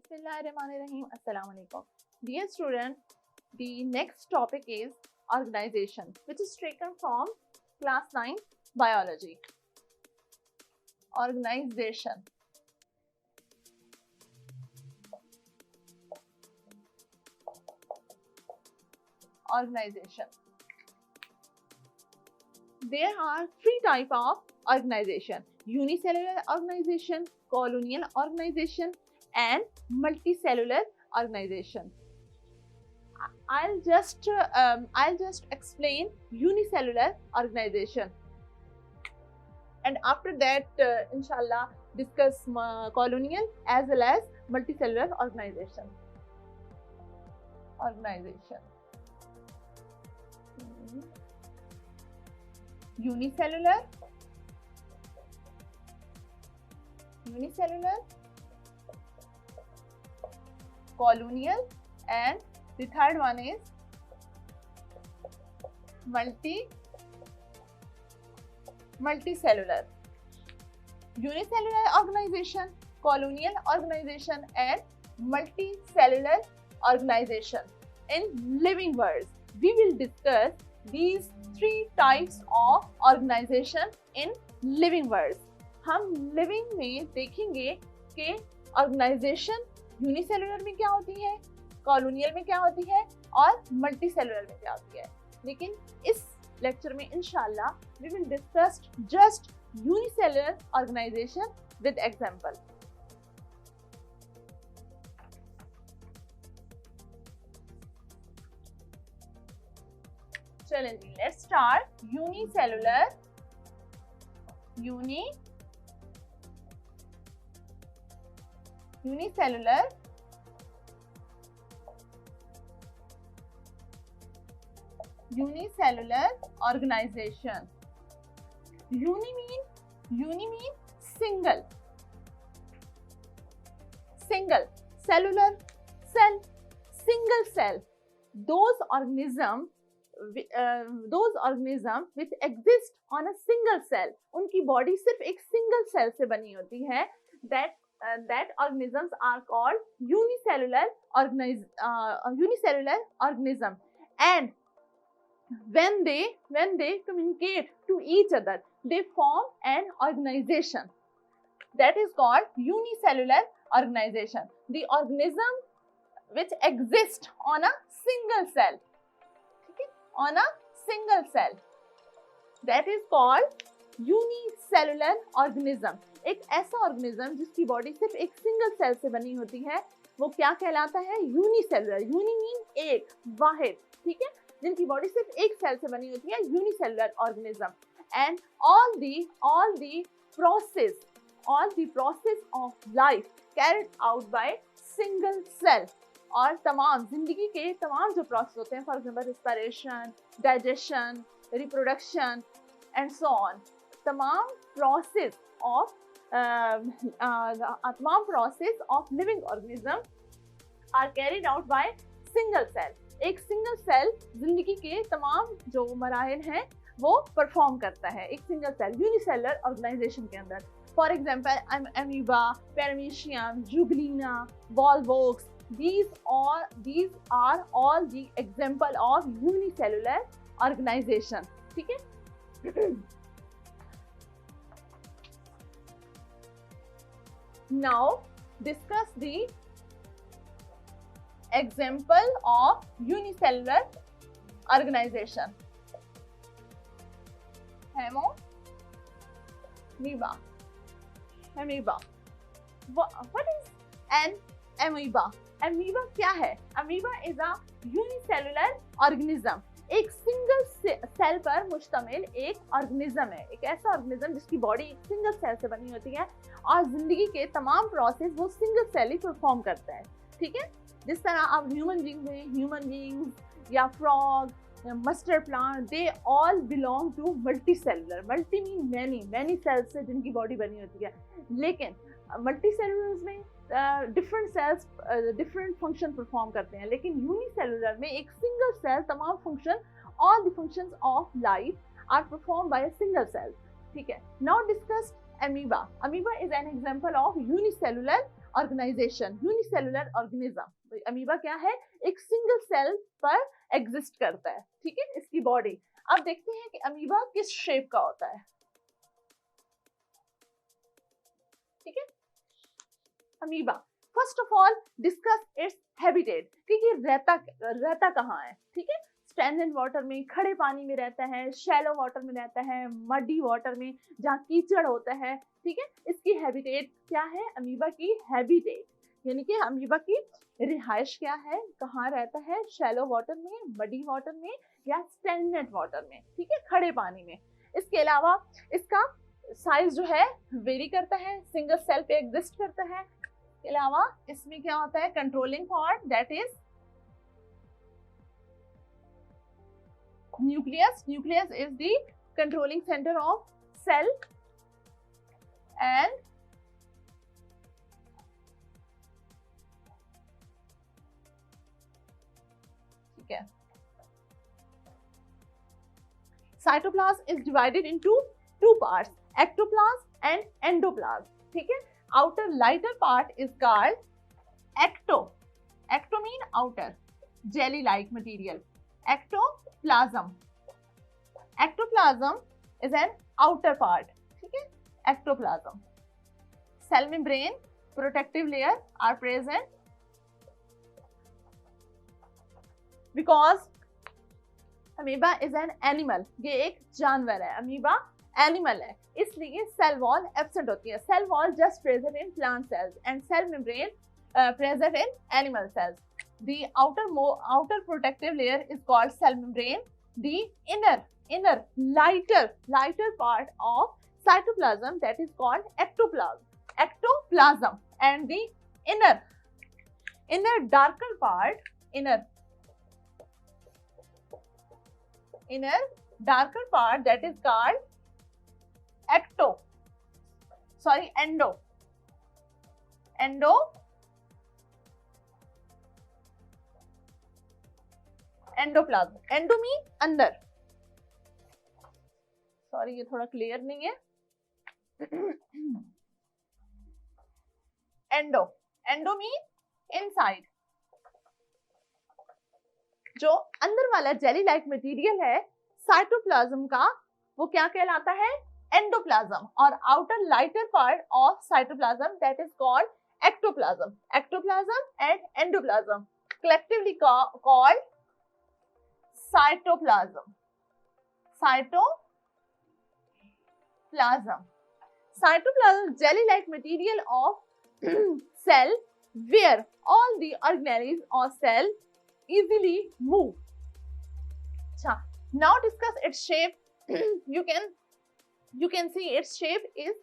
Bismillahirrahmanirrahim. Assalamu alaikum. Dear student, the next topic is organization, which is taken from class 9 biology. Organization. Organization. There are three types of organization: unicellular organization, colonial organization, and multicellular organization. I'll just explain unicellular organization, and after that, inshallah, discuss colonial as well as multicellular organization. Unicellular, colonial, and the third one is multicellular. Unicellular organization, colonial organization, and multicellular organization. In living words, we will discuss these three types of organization in living words. हम living में देखेंगे कि organisation unicellular में क्या होती है, colonial में क्या होती है और मल्टीसेलुलर में क्या होती है. लेकिन इस लेक्चर में इंशाल्लाह we will discuss just unicellular organisation with example. चलें जी, let's start. Unicellular organization. Uni mean single. Cellular, cell, single cell. Those organisms which exist on a single cell, उनकी बॉडी सिर्फ एक सिंगल सेल से बनी होती है. that organisms are called unicellular organism, and when they communicate to each other, they form an organization that is called unicellular organization. The organism which exists on a single cell, that is called unicellular organism. एक ऐसा organism जिसकी body सिर्फ एक single cell से बनी होती है, वो क्या कहलाता है? यूनिसेलुलर. यूनि मीन एक, वाहिद, ठीक है, जिनकी बॉडी सिर्फ एक सेल से बनी होती है, unicellular organism. And all the process of life carried out by single cell. और तमाम जिंदगी के तमाम जो प्रोसेस होते हैं, for example respiration, digestion, reproduction and so on, तमाम process of living organism are carried out by single cell. एक सिंगल सेल जिंदगी के तमाम जो मराहिल हैं वो परफॉर्म करता है एक सिंगल सेल यूनिसेलुलर ऑर्गेनाइजेशन के अंदर. For example amoeba, paramecium, euglena, volvox, these are all the example of unicellular organization. ठीक है. Now discuss the example of unicellular organization. Amoeba. What is an amoeba? Amoeba क्या है? Amoeba is a unicellular organism. एक single cell पर मुश्तमिल एक organism है, एक ऐसा ऑर्गेनिज्म जिसकी बॉडी एक सिंगल सेल से बनी होती है और जिंदगी के तमाम प्रोसेस वो सिंगल सेल ही परफॉर्म करता है. ठीक है. जिस तरह अब ह्यूमन बीइंग्स या फ्रॉग या mustard plant, they all belong to multicellular. Multi mean many cells से जिनकी बॉडी बनी होती है. लेकिन मल्टीसेलुलर्स में different cells different function perform करते हैं, लेकिन यूनिसेलुलर में एक सिंगल सेल तमाम function, all the functions of life are perform by a single cell. ठीक है. Now discuss amoeba. Amoeba is an example of unicellular organisation, unicellular organism. Amoeba क्या है, एक सिंगल सेल पर एग्जिस्ट करता है, ठीक है, इसकी बॉडी। अब देखते हैं कि अमीबा किस शेप का होता है, ठीक है। Amoeba, first of all discuss its habitat, कि ये रहता कहाँ है, ठीक है। स्टैंडर्ड वाटर में, खड़े पानी में रहता है, शैलो वाटर में रहता है, मडी वाटर में जहाँ कीचड़ होता है, ठीक है। इसकी हैबिटेट क्या है, अमीबा की हैबिटेट यानी कि अमीबा की रिहाइश क्या है, कहाँ रहता है, शैलो वाटर में, मडी वाटर में या स्टैंडर्ड वाटर में, ठीक है, खड़े पानी में। इसके अलावा इसका साइज जो है वेरी करता है, सिंगल सेल पे एग्जिस्ट करता है। इसके अलावा इसमें क्या होता है, controlling part that is nucleus. Nucleus is the controlling center of cell and ठीक है, cytoplasm is divided into two parts, ectoplasm and endoplasm, ठीक है। outer lighter part is called ecto. Ecto mean outer, jelly like material. Ectoplasm. Ectoplasm is an outer part, ठीक है, ectoplasm. Cell membrane, protective layer are present because amoeba is an animal. ये एक जानवर है, amoeba animal है, इसलिए cell wall absent होती है. Cell wall just present in plant cells and cell membrane present in animal cells. The outer protective layer is called cell membrane. The inner lighter part of cytoplasm that is called ectoplasm, and the inner darker part, inner darker part that is called endoplasm. Endo mean अंदर, sorry ये थोड़ा clear नहीं है. Endo mean inside. जो अंदर वाला jelly like material है cytoplasm का, वो क्या कहलाता है, एंडोप्लाज्म. और outer lighter part of cytoplasm that is called ectoplasm. Ectoplasm and endoplasm collectively called cytoplasm. Cytoplasm jelly-like material of cell where all the organelles or cell easily move. Now discuss its shape. You can see its shape is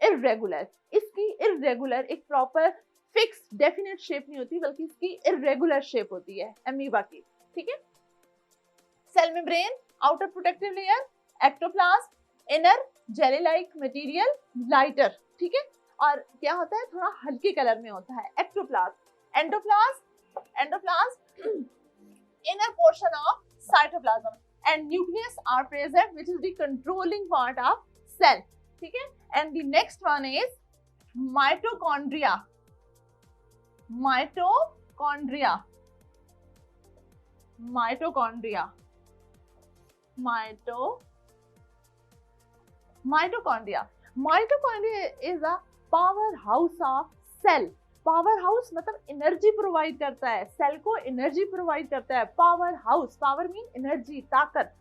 irregular. इसकी irregular एक proper fixed definite shape नहीं होती, बल्कि इसकी irregular shape होती है amoeba की, ठीक है. Cell membrane, outer protective layer, ectoplasm, inner jelly like material, lighter, ठीक है. और क्या होता है, थोड़ा हल्के कलर में होता है ectoplasm. Endoplasm inner portion of cytoplasm and nucleus are present which is the controlling part of cell, ठीक है. And the next one is mitochondria. Mitochondria is a powerhouse of cell. Powerhouse मतलब energy provide करता है, cell को energy provide करता है. Powerhouse, power mean energy, ताकत.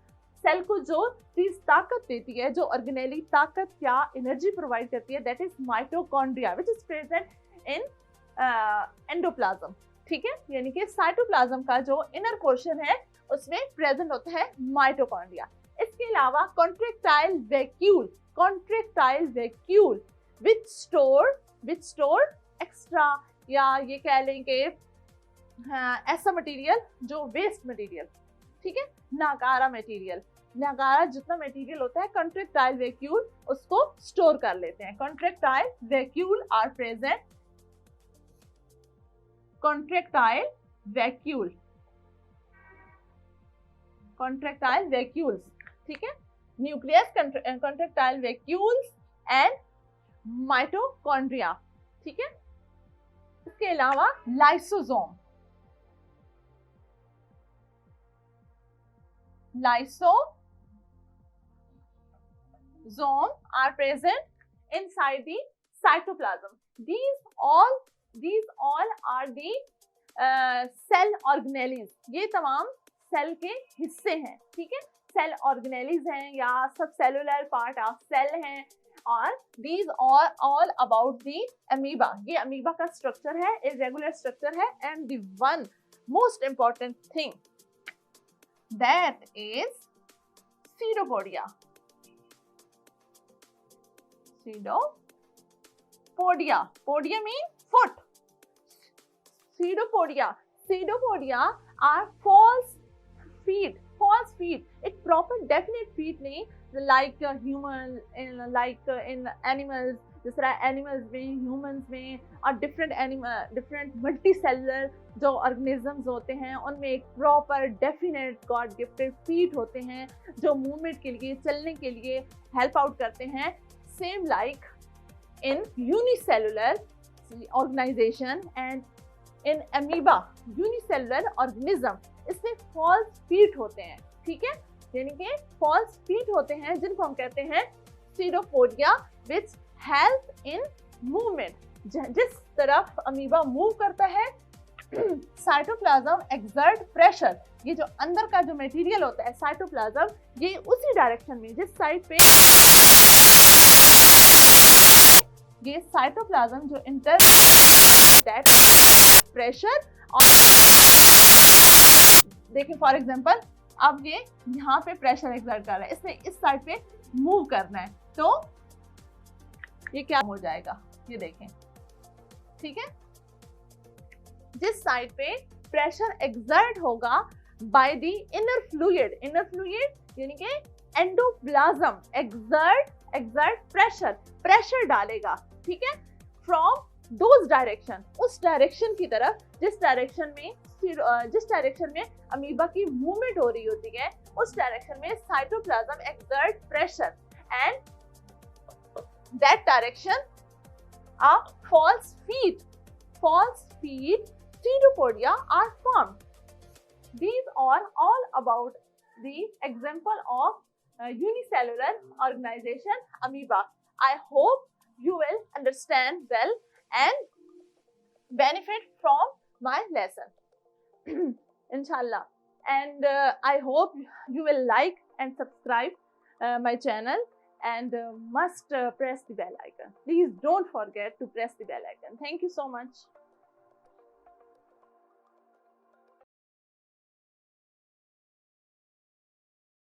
Cell को जो चीज ताकत देती है, जो ऑर्गेनेली ताकत या एनर्जी प्रोवाइड करती है, that is mitochondria which is present in endoplasm, ठीक है. यानी कि साइटोप्लाज्म का जो इनर पोर्शन है उसमें प्रेजेंट होता है माइटोकॉन्ड्रिया. इसके अलावा कॉन्ट्रैक्टाइल वैक्यूल विच स्टोर एक्स्ट्रा, या ये कह लें कि ऐसा मटेरियल जो वेस्ट मटेरियल, ठीक है, नाकारा मटेरियल. नाकारा जितना मटेरियल होता है कॉन्ट्रैक्टाइल वैक्यूल उसको स्टोर कर लेते हैं. Contractile vacuole are present. Contractile vacuoles, ठीक है. Nucleus, contractile vacuoles and mitochondria, ठीक है. अलावा lysosome, lysosome are present inside the cytoplasm. These all are the cell organelles. ये तमाम सेल के हिस्से हैं, ठीक है, सेल ऑर्गेनेलिज हैं या सब सेलुलर पार्ट ऑफ सेल हैं, और these are all about the amoeba. ये अमीबा का स्ट्रक्चर है, इरेगुलर स्ट्रक्चर है, and the one most important thing that is pseudopodia. Podia mean foot. Pseudopodia are false feet. एक proper definite feet नहीं, like human, like in animals, जिस तरह animals में, humans में, और डिफरेंट मल्टीसेलुलर जो ऑर्गेनिजम्स होते हैं उनमें एक proper definite God gifted feet होते हैं जो मूवमेंट के लिए, चलने के लिए हेल्प आउट करते हैं. Same like in unicellular organisation and in amoeba unicellular organism, इसमें फॉल्स फीट होते हैं, ठीक है, यानी कि फॉल्स फीट होते हैं जिनको हम कहते हैं pseudopodia, which help in movement. जिस तरफ अमीबा मूव करता है, साइटोप्लाज्म एक्सर्ट प्रेशर. ये जो अंदर का जो मटेरियल होता है साइटोप्लाज्म, ये उसी डायरेक्शन में, जिस साइड पे ये साइटोप्लाज्म जो इंटर दैट प्रेशर, और देखिए फॉर एग्जांपल अब ये यहाँ पे प्रेशर एक्सर्ट कर रहा है, इसने इस साइड पे मूव करना है, तो ये क्या हो जाएगा, ये देखें, ठीक है, जिस साइड पे प्रेशर एक्सर्ट होगा बाय द इनर फ्लूइड यानी कि एंडोप्लाज्म एक्सर्ट प्रेशर डालेगा, ठीक है, फ्रॉम दोज डायरेक्शन, उस डायरेक्शन की तरफ जिस डायरेक्शन में अमीबा की मूवमेंट हो रही होती है, उस डायरेक्शन में cytoplasm exert pressure, and that direction a false feet pseudopodia are formed. These are all about the example of unicellular organization amoeba. I hope you will understand well and benefit from my lesson inshallah, and I hope you will like and subscribe my channel, and must press the bell icon. Please don't forget to press the bell icon. Thank you so much.